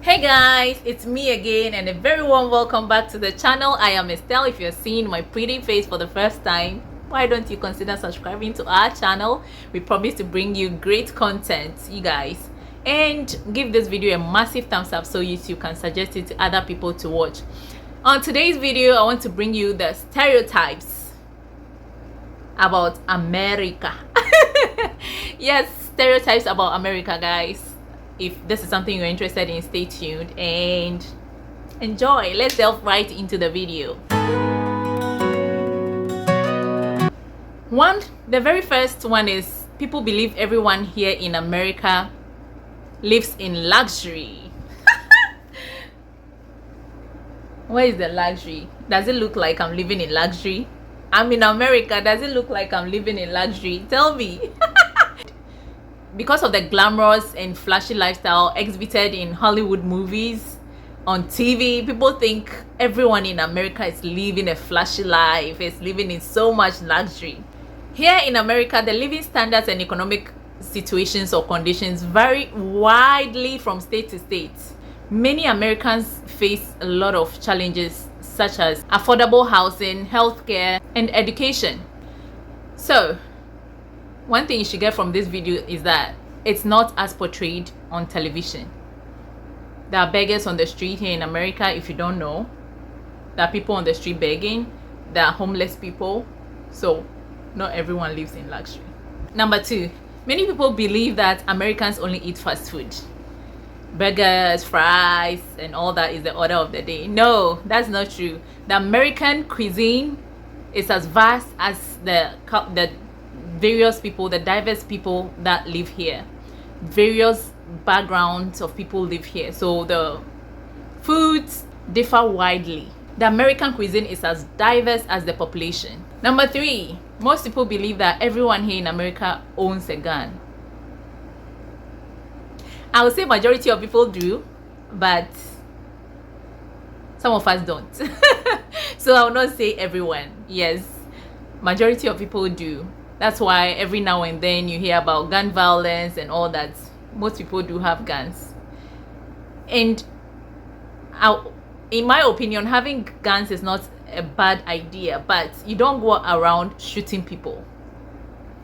Hey guys, it's me again and a very warm welcome back to the channel. I am Estelle. If you're seeing my pretty face for the first time, why don't you consider subscribing to our channel? We promise to bring you great content, you guys. And give this video a massive thumbs up so YouTube can suggest it to other people to watch. On today's video, I want to bring you the stereotypes about America. Yes, stereotypes about America, guys. If this is something you're interested in, stay tuned and enjoy. Let's delve right into the video. The very first one is people believe everyone here in America lives in luxury. Where is the luxury? Does it look like I'm living in luxury? I'm in America. Does it look like I'm living in luxury? Tell me. Because of the glamorous and flashy lifestyle exhibited in Hollywood movies, on TV, people think everyone in America is living a flashy life, is living in so much luxury. Here in America, the living standards and economic situations or conditions vary widely from state to state. Many Americans face a lot of challenges such as affordable housing, healthcare, and education. So, one thing you should get from this video is that it's not as portrayed on television. There are beggars on the street here in America, if you don't know. There are people on the street begging. There are homeless people. So, not everyone lives in luxury. Number two, many people believe that Americans only eat fast food. Burgers, fries, and all that is the order of the day. No, that's not true. The American cuisine is as vast as the various people, the diverse people that live here. Various backgrounds of people live here, so the foods differ widely. The American cuisine is as diverse as the population. Number three, most people believe that everyone here in America owns a gun. I would say majority of people do, but some of us don't. So I will not say everyone. Yes, majority of people do. That's why every now and then you hear about gun violence and all that. Most people do have guns. And in my opinion, having guns is not a bad idea, but you don't go around shooting people.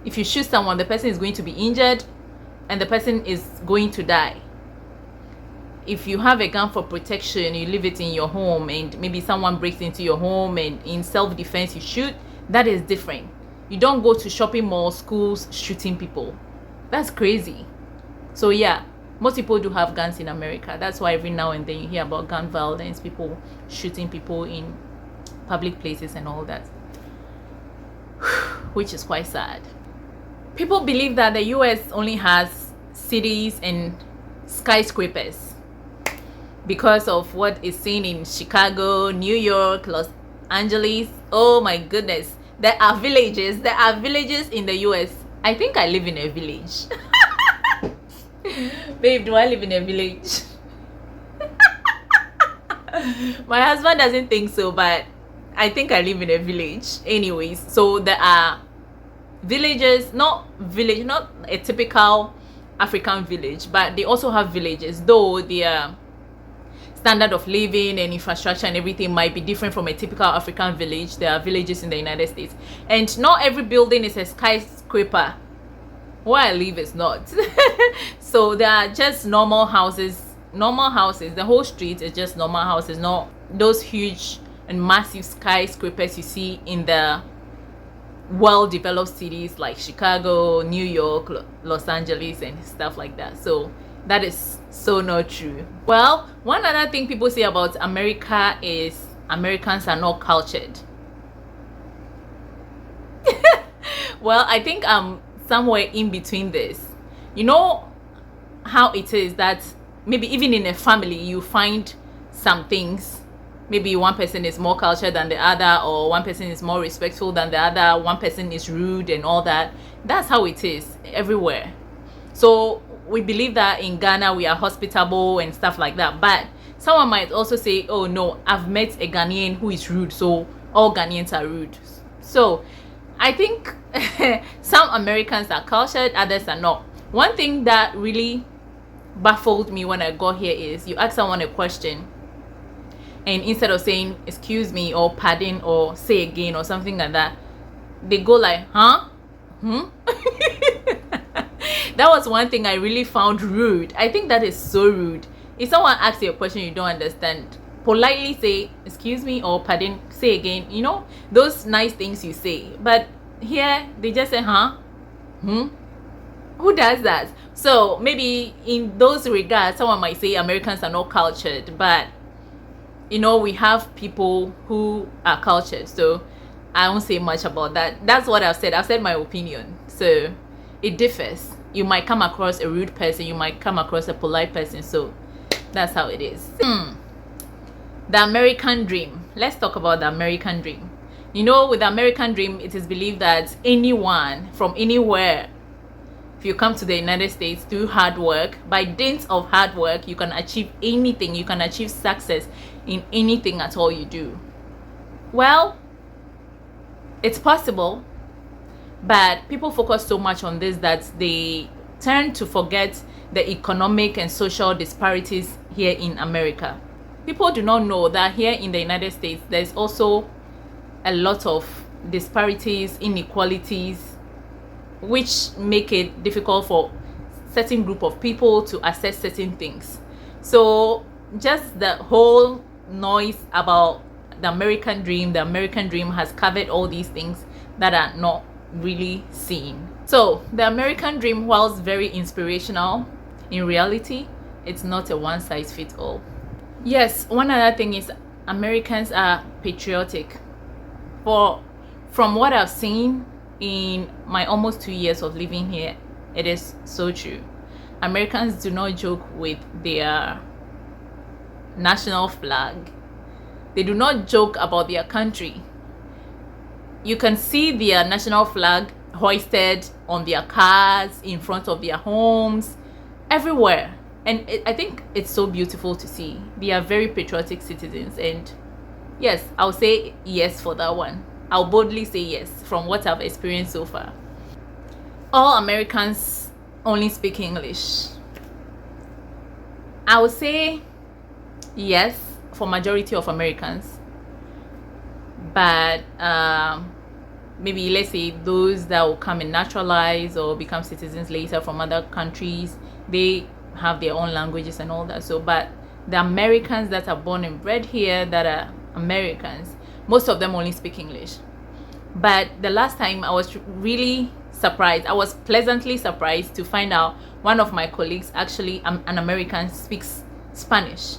If you shoot someone, the person is going to be injured and the person is going to die. If you have a gun for protection, you leave it in your home and maybe someone breaks into your home and in self-defense you shoot, that is different. You don't go to shopping malls, schools, shooting people. That's crazy. So yeah, most people do have guns in America. That's why every now and then you hear about gun violence, people shooting people in public places and all that. Which is quite sad. People believe that the US only has cities and skyscrapers because of what is seen in Chicago, New York, Los Angeles. Oh my goodness. There are villages in the US. I think I live in a village. Babe, do I live in a village? My husband doesn't think so, but I think I live in a village. Anyways, so there are villages, not a typical African village, but they also have villages, though their standard of living and infrastructure and everything might be different from a typical African village. There are villages in the United States, and not every building is a skyscraper. Where I live is not. So there are just normal houses. The whole street is just normal houses, not those huge and massive skyscrapers you see in the well-developed cities like Chicago, New York, Los Angeles, and stuff like that. So that is so not true. Well, one other thing people say about America is Americans are not cultured. Well, I think I'm somewhere in between this. You know how it is that maybe even in a family you find some things. Maybe one person is more cultured than the other, or one person is more respectful than the other, one person is rude and all that. That's how it is everywhere. So we believe that in Ghana we are hospitable and stuff like that, but someone might also say, oh no, I've met a Ghanaian who is rude, so all Ghanaians are rude. So I think some Americans are cultured, others are not. One thing that really baffled me when I got here is you ask someone a question, and instead of saying excuse me or pardon or say again or something like that, they go like, huh? That was one thing I really found rude. I think that is so rude. If someone asks you a question you don't understand, politely say excuse me or pardon, say again, you know, those nice things you say. But here they just say, huh? Who does that? So maybe in those regards someone might say Americans are not cultured, but you know, we have people who are cultured, so I won't say much about that. That's what I've said. I've said my opinion. So it differs. You might come across a rude person, you might come across a polite person. So that's how it is. The American dream. Let's talk about the American dream. You know, with the American dream, it is believed that anyone from anywhere, if you come to the United States through hard work, by dint of hard work, you can achieve anything. You can achieve success in anything at all you do. Well, it's possible, but people focus so much on this that they tend to forget the economic and social disparities here in America. People do not know that here in the United States, there's also a lot of disparities, inequalities, which make it difficult for certain group of people to access certain things. So just the whole noise about the American dream has covered all these things that are not really seen. So the American dream, whilst very inspirational, in reality it's not a one-size-fits-all. Yes, one other thing is Americans are patriotic. From what I've seen in my almost 2 years of living here, it is so true. Americans do not joke with their national flag. They do not joke about their country. You can see their national flag hoisted on their cars, in front of their homes, everywhere. And I think it's so beautiful to see. They are very patriotic citizens, and yes, I'll say yes for that one. I'll boldly say yes from what I've experienced so far. All Americans only speak English. I would say yes for majority of Americans, but maybe let's say those that will come and naturalize or become citizens later from other countries, they have their own languages and all that. So but the Americans that are born and bred here, that are Americans, most of them only speak English. But the last time I was really surprised, I was pleasantly surprised to find out one of my colleagues, actually an American, speaks Spanish.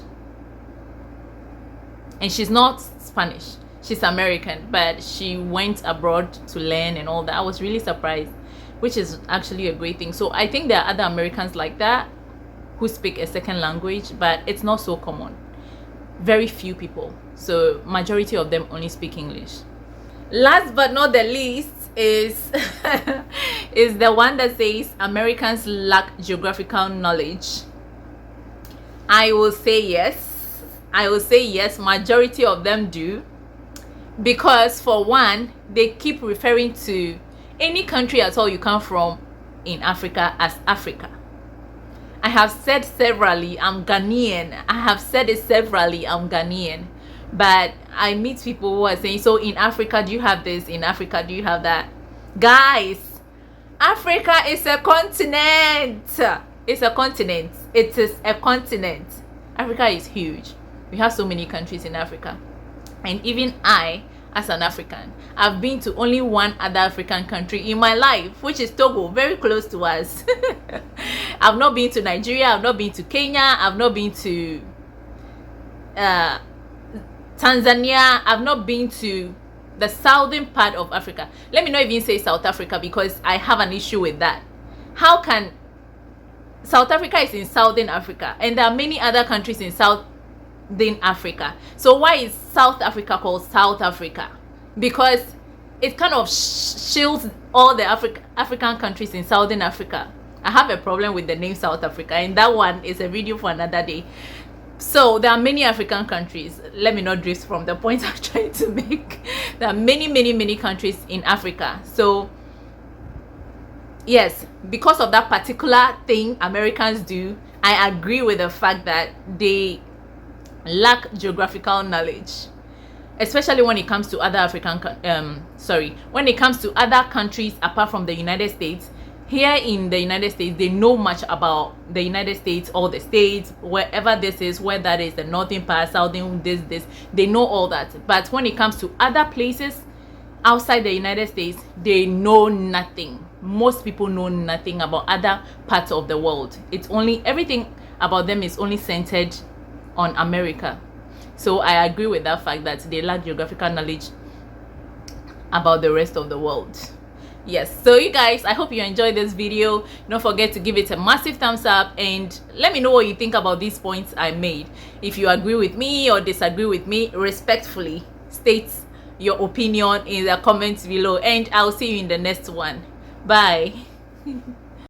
And she's not Spanish, she's American, but she went abroad to learn and all that. I was really surprised, which is actually a great thing. So I think there are other Americans like that who speak a second language, but it's not so common. Very few people. So majority of them only speak English. Last but not the least is is the one that says Americans lack geographical knowledge. I will say yes. I will say yes, majority of them do, because for one, they keep referring to any country at all you come from in Africa as Africa. I have said severally, I'm Ghanaian. I have said it severally, I'm Ghanaian. But I meet people who are saying, so in Africa, do you have this? In Africa, do you have that? Guys, Africa is a continent. It's a continent. It is a continent. Africa is huge. We have so many countries in Africa. And even I, as an African, I've been to only one other African country in my life, which is Togo, very close to us. I've not been to Nigeria, I've not been to Kenya, I've not been to Tanzania, I've not been to the southern part of Africa. Let me not even say South Africa, because I have an issue with that. How can South Africa is in Southern Africa, and there are many other countries in Southern Africa. So why is South Africa called South Africa? Because it kind of shields all the African countries in Southern Africa. I have a problem with the name South Africa, and that one is a video for another day. So there are many African countries. Let me not drift from the point I'm trying to make. There are many countries in Africa. So yes, because of that particular thing Americans do, I agree with the fact that they lack geographical knowledge, especially when it comes to other when it comes to other countries apart from the United States. Here in the United States, they know much about the United States, all the states, wherever this is, where that is, the northern part, southern, this, they know all that. But when it comes to other places outside the United States, they know nothing. Most people know nothing about other parts of the world. It's only, everything about them is only centered on America. So I agree with that fact that they lack geographical knowledge about the rest of the world. Yes, so you guys, I hope you enjoyed this video. Don't forget to give it a massive thumbs up and let me know what you think about these points I made. If you agree with me or disagree with me, respectfully state your opinion in the comments below, and I'll see you in the next one. Bye.